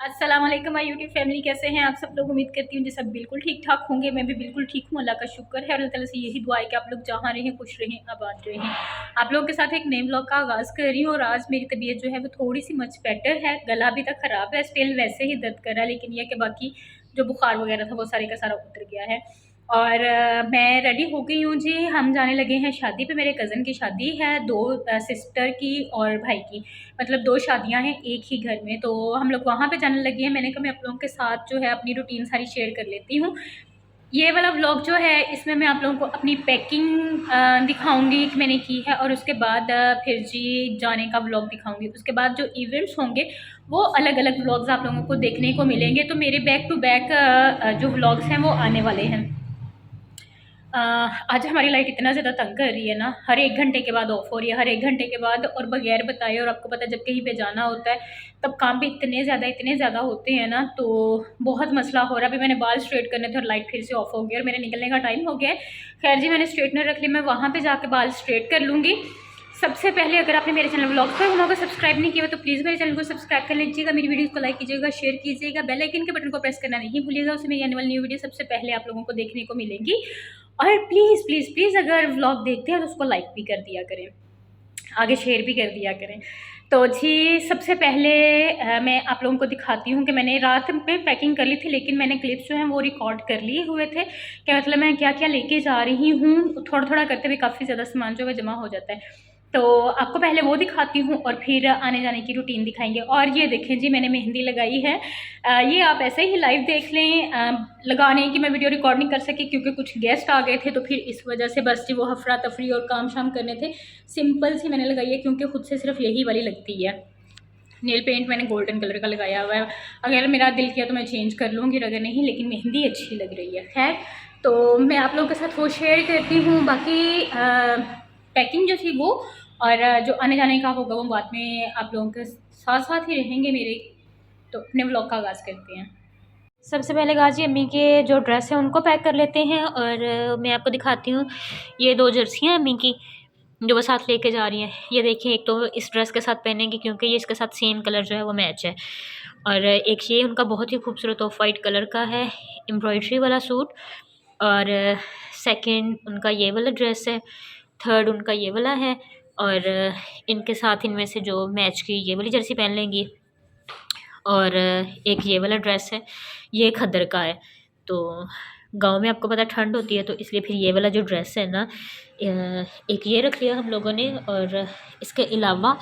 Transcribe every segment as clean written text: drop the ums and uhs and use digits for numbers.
अस्सलाम वालेकुम my YouTube family, कैसे हैं आप सब लोग। उम्मीद करती हूँ जी सब बिल्कुल ठीक ठाक होंगे। मैं भी बिल्कुल ठीक हूँ, अल्लाह का शुक्र है। और अल्लाह ताला से यही दुआ है कि आप लोग जहाँ रहें खुश रहें, आबाद रहें। आप लोगों के साथ एक नए व्लॉग का आगाज़ कर रही हूँ और आज मेरी तबीयत जो है वो थोड़ी सी मच बेटर है। गला अभी तक ख़राब है, स्टिल वैसे ही दर्द कर रहा है, लेकिन यह कि बाकी जो बुखार वगैरह था वो सारे का सारा उतर गया है। और मैं रेडी हो गई हूँ जी। हम जाने लगे हैं शादी पे। मेरे कज़न की शादी है, दो सिस्टर की और भाई की, मतलब दो शादियां हैं एक ही घर में। तो हम लोग वहाँ पे जाने लगे हैं। मैंने कहा मैं आप लोगों के साथ जो है अपनी रूटीन सारी शेयर कर लेती हूँ। ये वाला व्लॉग जो है इसमें मैं आप लोगों को अपनी पैकिंग दिखाऊंगी कि मैंने की है, और उसके बाद फिर जी जाने का व्लॉग दिखाऊंगी। उसके बाद जो इवेंट्स होंगे वो अलग अलग व्लॉग्स आप लोगों को देखने को मिलेंगे। तो मेरे बैक टू बैक जो व्लॉग्स हैं वो आने वाले हैं। आज हमारी लाइट इतना ज़्यादा तंग कर रही है ना, हर 1 घंटे के बाद ऑफ हो रही है, हर 1 घंटे के बाद, और बगैर बताए। और आपको पता है जब कहीं पे जाना होता है तब काम भी इतने ज़्यादा होते हैं ना, तो बहुत मसला हो रहा है। अभी मैंने बाल स्ट्रेट करने थे और लाइट फिर से ऑफ हो गई और मेरे निकलने का टाइम हो गया है। खैर जी, मैंने स्ट्रेटनर रख ली, मैं वहाँ पर जाके बाल स्ट्रेट कर लूँगी। सबसे पहले अगर आपने मेरे चैनल व्लॉग्स पर उन्होंने सब्सक्राइब नहीं किया तो प्लीज़ मेरे चैनल को सब्सक्राइब कर लीजिएगा, मेरी वीडियोस को लाइक कीजिएगा, शेयर कीजिएगा, बेल आइकन के बटन को प्रेस करना नहीं भूलिएगा। उससे मेरी आने वाली न्यू वीडियो सबसे पहले आप लोगों को देखने को मिलेंगी। और प्लीज़ प्लीज़ प्लीज़ अगर व्लॉग देखते हैं तो उसको लाइक भी कर दिया करें, आगे शेयर भी कर दिया करें। तो जी सबसे पहले मैं आप लोगों को दिखाती हूँ कि मैंने रात में पैकिंग कर ली थी, लेकिन मैंने क्लिप्स जो हैं वो रिकॉर्ड कर लिए हुए थे कि मतलब मैं क्या क्या लेके जा रही हूँ। थोड़ा थोड़ा करते हुए काफ़ी ज़्यादा सामान जो है जमा हो जाता है। तो आपको पहले वो दिखाती हूँ और फिर आने जाने की रूटीन दिखाएंगे। और ये देखें जी, मैंने मेहंदी लगाई है। ये आप ऐसे ही लाइव देख लें, लगाने की मैं वीडियो रिकॉर्ड नहीं कर सकी क्योंकि कुछ गेस्ट आ गए थे, तो फिर इस वजह से बस जी वो हफरा तफरी और काम शाम करने थे। सिंपल सी मैंने लगाई है क्योंकि खुद से सिर्फ यही वाली लगती है। नेल पेंट मैंने गोल्डन कलर का लगाया हुआ है, अगर मेरा दिल किया तो मैं चेंज कर लूँगी, अगर नहीं लेकिन मेहंदी अच्छी लग रही है। खैर, तो मैं आप लोगों के साथ वो शेयर करती हूँ। बाकी पैकिंग जो थी वो, और जो आने जाने का होगा वो बाद में आप लोगों के साथ साथ ही रहेंगे मेरे। तो अपने व्लॉग का आगाज़ करते हैं। सबसे पहले गाजी अम्मी के जो ड्रेस है उनको पैक कर लेते हैं, और मैं आपको दिखाती हूँ ये 2 जर्सियाँ अम्मी की जो वो साथ लेके जा रही हैं। ये देखिए, एक तो इस ड्रेस के साथ पहनेंगी क्योंकि ये इसके साथ सेम कलर जो है वो मैच है, और एक ये उनका बहुत ही खूबसूरत ऑफ वाइट कलर का है एम्ब्रॉयडरी वाला सूट, और सेकंड उनका ये वाला ड्रेस है, थर्ड उनका ये वाला है, और इनके साथ इनमें से जो मैच की ये वाली जर्सी पहन लेंगी, और एक ये वाला ड्रेस है, ये खद्दर का है। तो गाँव में आपको पता ठंड होती है, तो इसलिए फिर ये वाला जो ड्रेस है ना, एक ये रख लिया हम लोगों ने। और इसके अलावा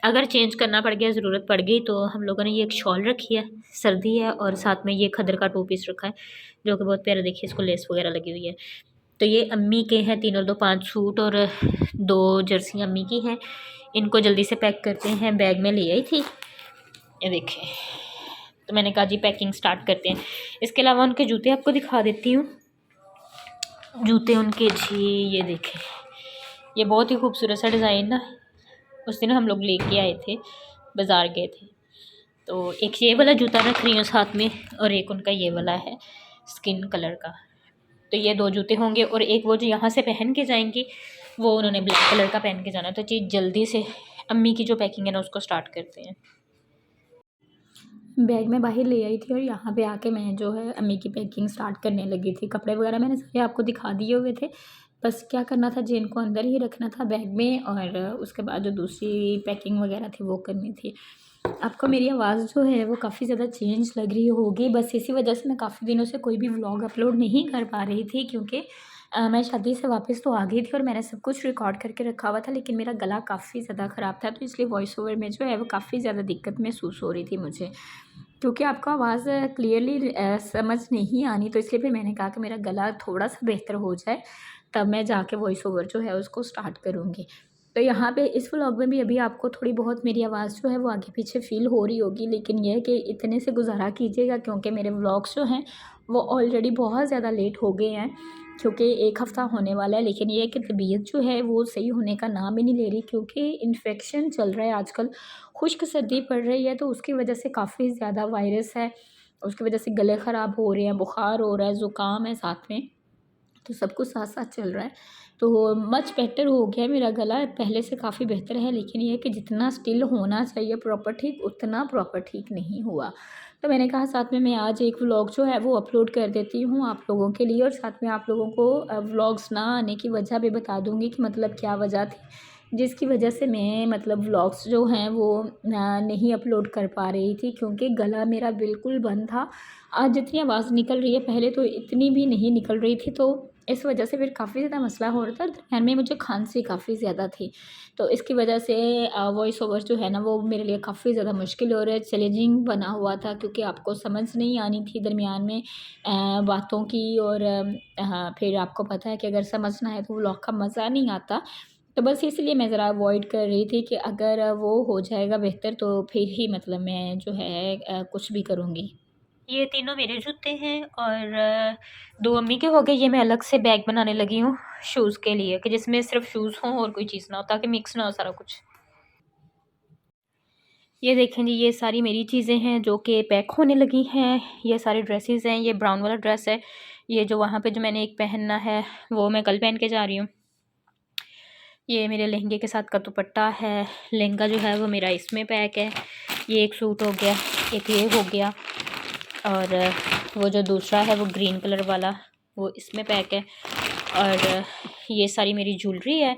अगर चेंज करना पड़ गया, ज़रूरत पड़ गई, तो हम लोगों ने ये एक शॉल रखी है, सर्दी है, और साथ में ये खद्दर का 2 पीस रखा है जो कि बहुत प्यारा, देखिए इसको लेस वगैरह लगी हुई है। तो ये अम्मी के हैं तीनों, 5 सूट और 2 जर्सियाँ अम्मी की हैं। इनको जल्दी से पैक करते हैं, बैग में ले आई थी, ये देखें। तो मैंने कहा जी पैकिंग स्टार्ट करते हैं। इसके अलावा उनके जूते आपको दिखा देती हूँ। जूते उनके जी ये देखें, ये बहुत ही खूबसूरत सा डिज़ाइन ना, उस दिन हम लोग लेके आए थे, बाज़ार गए थे। तो एक ये वाला जूता रख रही हूँ साथ में, और एक उनका ये वाला है स्किन कलर का। तो ये 2 जूते होंगे, और एक वो जो यहाँ से पहन के जाएंगी वो उन्होंने ब्लैक कलर का पहन के जाना। तो जी जल्दी से अम्मी की जो पैकिंग है ना उसको स्टार्ट करते हैं। बैग में बाहर ले आई थी और यहाँ पे आके मैं जो है अम्मी की पैकिंग स्टार्ट करने लगी थी। कपड़े वगैरह मैंने सारे आपको दिखा दिए हुए थे, बस क्या करना था जिन को अंदर ही रखना था बैग में, और उसके बाद जो दूसरी पैकिंग वगैरह थी वो करनी थी। आपको मेरी आवाज़ जो है वो काफ़ी ज़्यादा चेंज लग रही होगी, बस इसी वजह से मैं काफ़ी दिनों से कोई भी व्लॉग अपलोड नहीं कर पा रही थी, क्योंकि मैं शादी से वापस तो आ गई थी और मैंने सब कुछ रिकॉर्ड करके रखा हुआ था, लेकिन मेरा गला काफ़ी ज़्यादा ख़राब था, तो इसलिए वॉइस ओवर में जो है वो काफ़ी ज़्यादा दिक्कत महसूस हो रही थी मुझे, क्योंकि आपको आवाज़ क्लियरली समझ नहीं आनी। तो इसलिए फिर मैंने कहा कि मेरा गला थोड़ा सा बेहतर हो जाए तब मैं जाके वॉइस ओवर जो है उसको स्टार्ट करूँगी। तो यहाँ पे इस व्लॉग में भी अभी आपको थोड़ी बहुत मेरी आवाज़ जो है वो आगे पीछे फ़ील हो रही होगी, लेकिन यह है कि इतने से गुज़ारा कीजिएगा, क्योंकि मेरे व्लॉग्स जो हैं वो ऑलरेडी बहुत ज़्यादा लेट हो गए हैं, क्योंकि 1 हफ़्ता होने वाला है। लेकिन ये है कि तबीयत जो है वो सही होने का नाम ही नहीं ले रही, क्योंकि इन्फेक्शन चल रहा है आजकल, खुश्क सर्दी पड़ रही है, तो उसकी वजह से काफ़ी ज़्यादा वायरस है, उसकी वजह से गले ख़राब हो रहे हैं, बुखार हो रहा है, ज़ुकाम है साथ में। तो सब कुछ साथ साथ चल रहा है। तो मच बेटर हो गया मेरा गला, पहले से काफ़ी बेहतर है, लेकिन ये है कि जितना स्टिल होना चाहिए प्रॉपर ठीक, उतना प्रॉपर ठीक नहीं हुआ। तो मैंने कहा साथ में मैं आज एक व्लॉग जो है वो अपलोड कर देती हूँ आप लोगों के लिए, और साथ में आप लोगों को व्लॉग्स ना आने की वजह भी बता दूँगी कि मतलब क्या वजह थी जिसकी वजह से मैं मतलब व्लॉग्स जो हैं वो नहीं अपलोड कर पा रही थी, क्योंकि गला मेरा बिल्कुल बंद था। आज जितनी आवाज़ निकल रही है पहले तो इतनी भी नहीं निकल रही थी, तो इस वजह से फिर काफ़ी ज़्यादा मसला हो रहा था। दरम्यान में मुझे खांसी काफ़ी ज़्यादा थी, तो इसकी वजह से वॉइस ओवर जो है ना वो मेरे लिए काफ़ी ज़्यादा मुश्किल हो रहा है, चैलेंजिंग बना हुआ था, क्योंकि आपको समझ नहीं आनी थी दरमियान में बातों की, और हाँ, फिर आपको पता है कि अगर समझना है तो व्लॉग का मज़ा नहीं आता। तो बस इसलिए मैं ज़रा अवॉइड कर रही थी कि अगर वो हो जाएगा बेहतर तो फिर ही मतलब मैं जो है कुछ भी करूँगी। ये तीनों मेरे जूते हैं और 2 अम्मी के हो गए। ये मैं अलग से बैग बनाने लगी हूँ शूज़ के लिए, कि जिसमें सिर्फ शूज़ हों और कोई चीज़ ना हो, ताकि मिक्स ना हो सारा कुछ। ये देखें जी, ये सारी मेरी चीज़ें हैं जो कि पैक होने लगी हैं। ये सारी ड्रेसेस हैं, ये ब्राउन वाला ड्रेस है, ये जो वहाँ पे जो मैंने एक पहनना है वो मैं कल पहन के जा रही हूँ। ये मेरे लहंगे के साथ का दुपट्टा है, लहंगा जो है वो मेरा इसमें पैक है। ये एक सूट हो गया, एक ये हो गया, और वो जो दूसरा है वो ग्रीन कलर वाला वो इसमें पैक है। और ये सारी मेरी ज्वेलरी है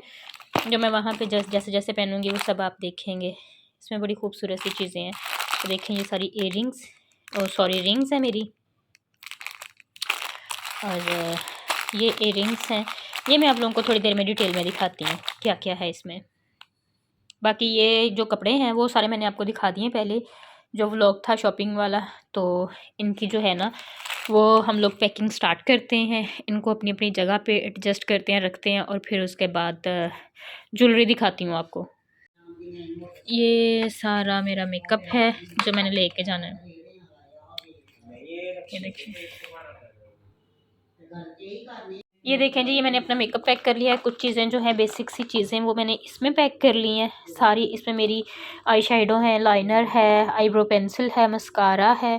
जो मैं वहाँ पे जैसे जैसे पहनूँगी वो सब आप देखेंगे। इसमें बड़ी खूबसूरत सी चीज़ें हैं, तो देखें ये सारी इयररिंग्स और सॉरी रिंग्स है मेरी, और ये इयररिंग्स हैं। ये मैं आप लोगों को थोड़ी देर में डिटेल में दिखाती हूँ क्या क्या है इसमें। बाकी ये जो कपड़े हैं वो सारे मैंने आपको दिखा दिए पहले, जो व्लॉग था शॉपिंग वाला। तो इनकी जो है ना वो हम लोग पैकिंग स्टार्ट करते हैं, इनको अपनी अपनी जगह पे एडजस्ट करते हैं, रखते हैं, और फिर उसके बाद ज्वेलरी दिखाती हूँ आपको। ये सारा मेरा मेकअप है जो मैंने लेके जाना है, ये देखिए। ये देखें जी, ये मैंने अपना मेकअप पैक कर लिया है। कुछ चीज़ें जो हैं बेसिक सी चीज़ें वो मैंने इसमें पैक कर ली हैं सारी। इसमें मेरी आई शेडो है, लाइनर है, आईब्रो पेंसिल है, मस्कारा है,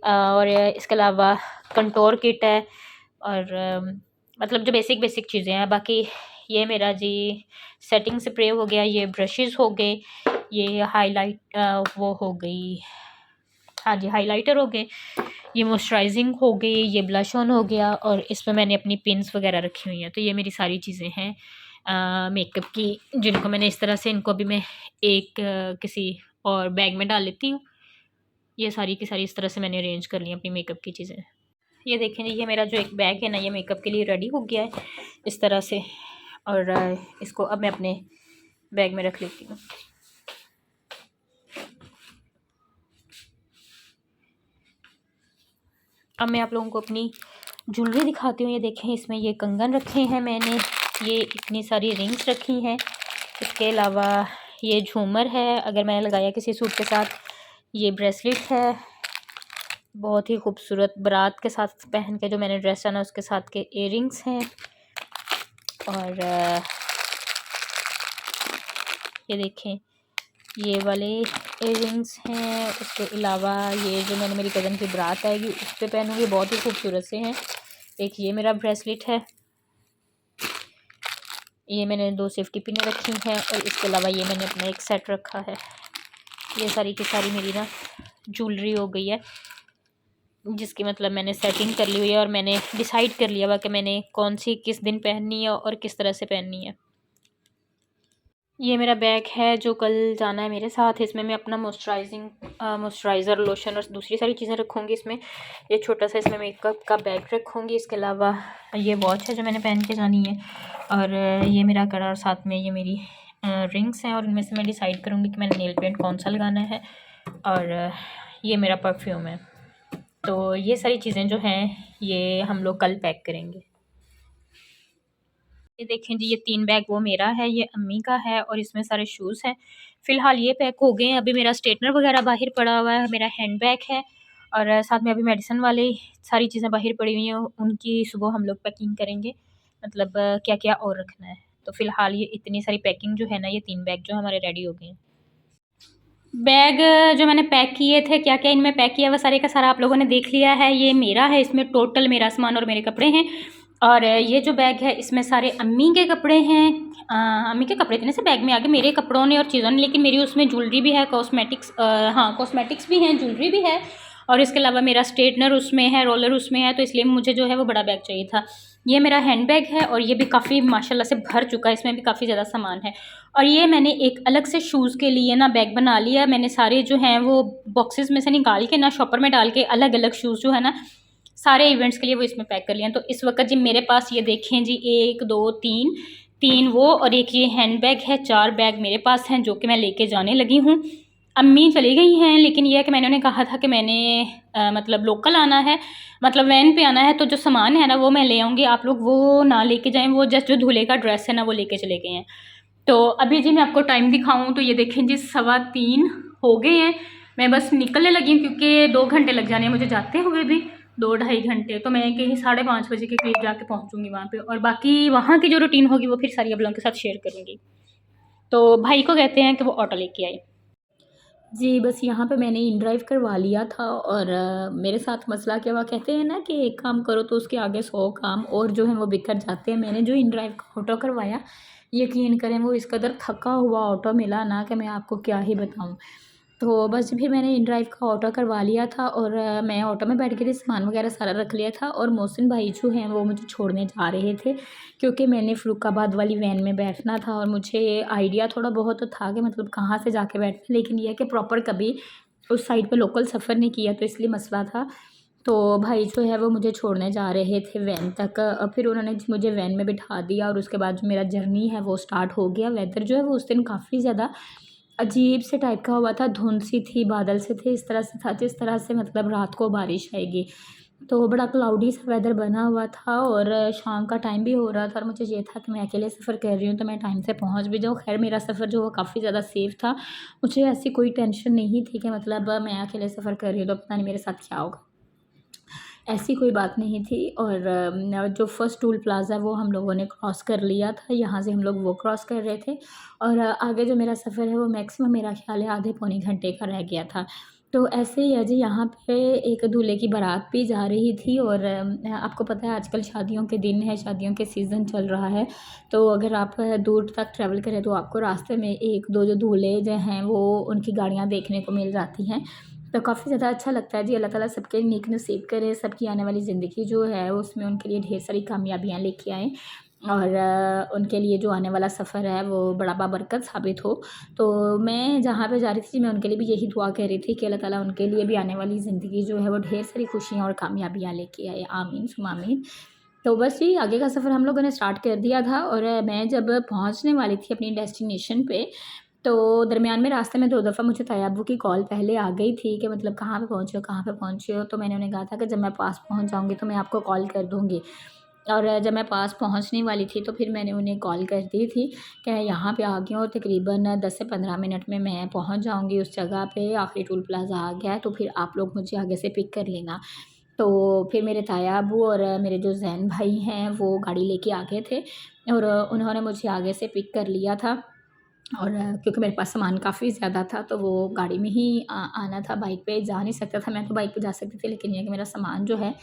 और इसके अलावा कंटोर किट है, और मतलब जो बेसिक बेसिक चीज़ें हैं। बाकी ये मेरा जी सेटिंग स्प्रे हो गया, ये ब्रशेज़ हो गए, ये हाईलाइट वो हो गई, हाँ जी हाइलाइटर हो गए, ये मॉइस्चराइजिंग हो गई, ये ब्लश ऑन हो गया, और इसमें मैंने अपनी पिन्स वगैरह रखी हुई हैं। तो ये मेरी सारी चीज़ें हैं मेकअप की, जिनको मैंने इस तरह से, इनको भी मैं एक किसी और बैग में डाल लेती हूँ। ये सारी की सारी इस तरह से मैंने अरेंज कर ली अपनी मेकअप की चीज़ें। ये देखें जी, ये मेरा जो एक बैग है ना ये मेकअप के लिए रेडी हो गया है इस तरह से, और इसको अब मैं अपने बैग में रख लेती हूँ। अब मैं आप लोगों को अपनी ज्वेलरी दिखाती हूँ। ये देखें, इसमें ये कंगन रखे हैं मैंने, ये इतनी सारी रिंग्स रखी हैं, इसके अलावा ये झूमर है अगर मैंने लगाया किसी सूट के साथ, ये ब्रेसलेट है बहुत ही खूबसूरत, बारात के साथ पहन के जो मैंने ड्रेस है ना उसके साथ के इयररिंग्स हैं, और ये देखें ये वाले इयररिंग्स हैं। उसके अलावा ये जो मैंने मेरी कज़न की बारात आएगी उस पर पहनूँगी, बहुत ही खूबसूरत से हैं। एक ये मेरा ब्रेसलेट है, ये मैंने 2 सेफ्टी पिनें रखी हैं, और इसके अलावा ये मैंने अपना एक सेट रखा है। ये सारी की सारी मेरी ना ज्वेलरी हो गई है, जिसकी मतलब मैंने सेटिंग कर ली हुई है, और मैंने डिसाइड कर लिया हुआ कि मैंने कौन सी किस दिन पहननी है और किस तरह से पहननी है। ये मेरा बैग है जो कल जाना है मेरे साथ। इसमें मैं अपना मॉइस्चराइज़र, लोशन और दूसरी सारी चीज़ें रखूँगी इसमें। ये छोटा सा इसमें मेकअप का बैग रखूँगी। इसके अलावा ये वॉच है जो मैंने पहन के जानी है, और ये मेरा कड़ा, और साथ में ये मेरी रिंग्स हैं, और इनमें से मैं डिसाइड करूँगी कि मैंने नेल पेंट कौन सा लगाना है, और ये मेरा परफ्यूम है। तो ये सारी चीज़ें जो हैं ये हम लोग कल पैक करेंगे। ये देखें जी, ये 3 बैग वो मेरा है, ये अम्मी का है, और इसमें सारे शूज़ हैं। फ़िलहाल ये पैक हो गए हैं। अभी मेरा स्ट्रेटनर वगैरह बाहर पड़ा हुआ है, मेरा हैंड बैग है, और साथ में अभी मेडिसिन वाली सारी चीज़ें बाहर पड़ी हुई हैं, उनकी सुबह हम लोग पैकिंग करेंगे, मतलब क्या-क्या और रखना है। तो फ़िलहाल ये इतनी सारी पैकिंग जो है ना, ये 3 बैग जो हमारे रेडी हो गए हैं। बैग जो मैंने पैक किए थे, क्या-क्या इनमें पैक किया वो सारे का सारा आप लोगों ने देख लिया है। ये मेरा है, इसमें टोटल मेरा सामान और मेरे कपड़े हैं, और ये जो बैग है इसमें सारे अम्मी के कपड़े हैं। अम्मी के कपड़े इतने से बैग में आ गए मेरे कपड़ों ने और चीज़ों ने, लेकिन मेरी उसमें ज्वेलरी भी है, कॉस्मेटिक्स, हाँ कॉस्मेटिक्स भी हैं, ज्वेलरी भी है, और इसके अलावा मेरा स्ट्रेटनर उसमें है, रोलर उसमें है, तो इसलिए मुझे जो है वो बड़ा बैग चाहिए था। ये मेरा हैंड बैग है और ये भी काफ़ी माशाल्लाह से भर चुका है, इसमें भी काफ़ी ज़्यादा सामान है। और ये मैंने एक अलग से शूज़ के लिए ना बैग बना लिया। मैंने सारे जो हैं वो बॉक्सेस में से निकाल के ना शॉपर में डाल के अलग अलग शूज़ जो है ना सारे इवेंट्स के लिए वो इसमें पैक कर लिए हैं। तो इस वक्त जी मेरे पास ये देखें जी 1 2 3 3 वो और एक ये हैंड बैग है, 4 बैग मेरे पास हैं जो कि मैं लेके जाने लगी हूँ। अम्मी चली गई हैं, लेकिन ये है कि मैंने उन्हें कहा था कि मैंने मतलब लोकल आना है, मतलब वैन पे आना है, तो जो सामान है ना वो मैं ले आऊँगी, आप लोग वो ना लेके जाएं। वो जस्ट जो दूल्हे का ड्रेस है ना वो लेके चले गए हैं। तो अभी जी मैं आपको टाइम दिखाऊँ तो ये देखें जी 3:15 हो गए हैं। मैं बस निकलने लगी हूँ क्योंकि 2 घंटे लग जाने हैं मुझे जाते हुए भी, 2 ढाई घंटे। तो मैं कहीं 5:30 बजे के करीब जाके पहुँचूँगी वहाँ पे, और बाकी वहाँ की जो रूटीन होगी वो फिर सारी आप लोगों के साथ शेयर करूँगी। तो भाई को कहते हैं कि वो ऑटो लेके आए। जी, बस यहाँ पे मैंने इन ड्राइव करवा लिया था और मेरे साथ मसला क्या हुआ, कहते हैं ना कि एक काम करो तो उसके आगे 100 काम और जो हैं वो बिखर जाते हैं। मैंने जो इन ड्राइव का ऑटो करवाया, यकीन करें वो इस कदर थका हुआ ऑटो मिला ना कि मैं आपको क्या ही बताऊँ। तो बस फिर मैंने इन ड्राइव का ऑटो करवा लिया था और मैं ऑटो में बैठ गई थी, सामान वगैरह सारा रख लिया था और मोहसिन भाई जो हैं वो मुझे छोड़ने जा रहे थे, क्योंकि मैंने फ़रुखाबाद वाली वैन में बैठना था और मुझे आइडिया थोड़ा बहुत तो था कि मतलब कहाँ से जाके बैठना, लेकिन ये है कि प्रॉपर कभी उस साइड पे लोकल सफ़र नहीं किया, तो इसलिए मसला था। तो भाई जो है वो मुझे छोड़ने जा रहे थे वैन तक, फिर उन्होंने मुझे वैन में बिठा दिया और उसके बाद जो मेरा जर्नी है वो स्टार्ट हो गया। वेदर जो है वो उस दिन काफ़ी ज़्यादा अजीब से टाइप का हुआ था, धुंध सी थी, बादल से थे, इस तरह से था जिस तरह से मतलब रात को बारिश आएगी। तो बड़ा क्लाउडी सा वेदर बना हुआ था और शाम का टाइम भी हो रहा था और मुझे ये था कि मैं अकेले सफ़र कर रही हूँ तो मैं टाइम से पहुँच भी जाऊँ। ख़ैर मेरा सफ़र जो वो काफ़ी ज़्यादा सेफ़ था, मुझे ऐसी कोई टेंशन नहीं थी कि मतलब मैं अकेले सफ़र कर रही हूँ तो पता नहीं मेरे साथ क्या होगा। ऐसी कोई बात नहीं थी और जो फर्स्ट टोल प्लाज़ा वो हम लोगों ने क्रॉस कर लिया था, यहाँ से हम लोग वो क्रॉस कर रहे थे और आगे जो मेरा सफ़र है वो मैक्सिमम मेरा ख़्याल है आधे पौने घंटे का रह गया था। तो ऐसे ही है जी, यहाँ पे एक दूल्हे की बारात भी जा रही थी और आपको पता है आजकल शादियों के दिन है, शादियों के सीज़न चल रहा है, तो अगर आप दूर तक ट्रैवल करें तो आपको रास्ते में 1-2 जो दूल्हे जो हैं वो उनकी गाड़ियाँ देखने को मिल जाती हैं। तो काफ़ी ज़्यादा अच्छा लगता है जी, अल्लाह ताला सबके नेक नसीब करे, सबकी आने वाली ज़िंदगी जो है उसमें उनके लिए ढेर सारी कामयाबियाँ लेके आएँ और उनके लिए जो आने वाला सफ़र है वो बड़ा बाबरकत साबित हो। तो मैं जहाँ पे जा रही थी मैं उनके लिए भी यही दुआ कर रही थी कि अल्लाह ताला उनके लिए भी आने वाली ज़िंदगी जो है वो ढेर सारी खुशियाँ और कामयाबियाँ लेके आए। आमीन सुम्मा आमीन। तो बस जी आगे का सफ़र हम लोगों ने स्टार्ट कर दिया था और मैं जब पहुँचने वाली थी अपनी डेस्टिनेशन पे, तो दरमियान में रास्ते में 2 दफ़ा मुझे तैयाबू की कॉल पहले आ गई थी कि मतलब कहाँ पे पहुँचे हो, कहाँ पे पहुँचे हो? तो मैंने उन्हें कहा था कि जब मैं पास पहुँच जाऊँगी तो मैं आपको कॉल कर दूँगी। और जब मैं पास पहुँचने वाली थी तो फिर मैंने उन्हें कॉल कर दी थी कि मैं यहाँ पे आ गई हूँ और तकरीबन 10 से 15 मिनट में मैं पहुँच जाऊँगी उस जगह पे, आखिरी टोल प्लाज़ा आ गया है, तो फिर आप लोग मुझे आगे से पिक कर लेना। तो फिर मेरे ताया अब्बू और मेरे जो ज़ैन भाई हैं वो गाड़ी लेके आ गए थे और उन्होंने मुझे आगे से पिक कर लिया था और क्योंकि मेरे पास सामान काफ़ी ज़्यादा था तो वो गाड़ी में ही आना था, बाइक पे जा नहीं सकता था। मैं तो बाइक पे जा सकती थी, लेकिन ये है कि मेरा सामान जो है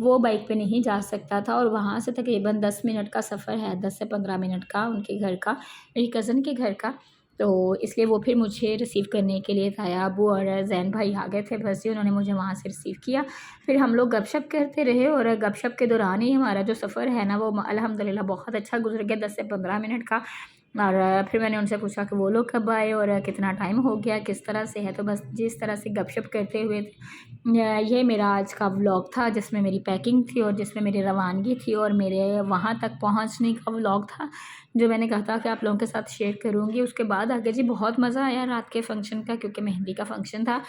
वो बाइक पे नहीं जा सकता था और वहाँ से तकरीबन 10 मिनट का सफ़र है, 10 से 15 मिनट का उनके घर का, मेरी कज़न के घर का। तो इसलिए वो फिर मुझे रिसीव करने के लिए ताया अब्बू और ज़ैन भाई आ गए थे, बस जी उन्होंने मुझे वहाँ से रिसीव किया। फिर हम लोग गपशप करते रहे और गपशप के दौरान ही हमारा जो सफ़र है ना वो अल्हम्दुलिल्लाह बहुत अच्छा गुज़र गया, 10 से 15 मिनट का। और फिर मैंने उनसे पूछा कि वो लोग कब आए और कितना टाइम हो गया, किस तरह से है, तो बस जिस तरह से गपशप करते हुए ये मेरा आज का व्लॉग था जिसमें मेरी पैकिंग थी और जिसमें मेरी रवानगी थी और मेरे वहाँ तक पहुँचने का व्लॉग था, जो मैंने कहा था कि आप लोगों के साथ शेयर करूँगी। उसके बाद आगे जी बहुत मज़ा आया रात के फंक्शन का, क्योंकि मेहंदी का फंक्शन था,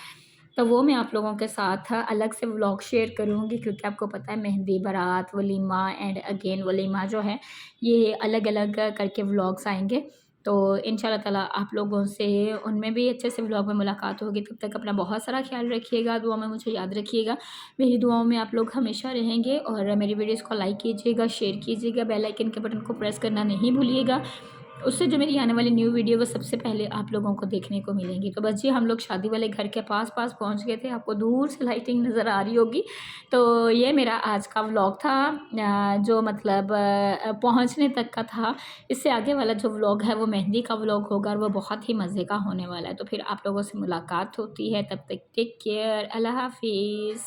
तो वो मैं आप लोगों के साथ अलग से व्लॉग शेयर करूँगी, क्योंकि आपको पता है मेहंदी, बारात, वलीमा एंड अगेन वलीमा जो है ये अलग-अलग करके व्लॉग्स आएँगे। तो इंशाल्लाह ताला आप लोगों से उनमें भी अच्छे से व्लॉग में मुलाकात होगी। तब तक अपना बहुत सारा ख़्याल रखिएगा, दुआ में मुझे याद रखिएगा। मेरी दुआओं में आप लोग हमेशा रहेंगे और मेरी वीडियोज़ को लाइक कीजिएगा, शेयर कीजिएगा, बेल आइकन के बटन को प्रेस करना नहीं भूलिएगा। उससे जो मेरी आने वाली न्यू वीडियो वो सबसे पहले आप लोगों को देखने को मिलेंगी। तो बस जी हम लोग शादी वाले घर के पास पहुंच गए थे, आपको दूर से लाइटिंग नज़र आ रही होगी। तो ये मेरा आज का व्लॉग था, जो मतलब पहुंचने तक का था। इससे आगे वाला जो व्लॉग है वो मेहंदी का व्लॉग होगा और वो बहुत ही मज़े का होने वाला है। तो फिर आप लोगों से मुलाकात होती है, तब तक टेक केयर, अल्लाह हाफिज़।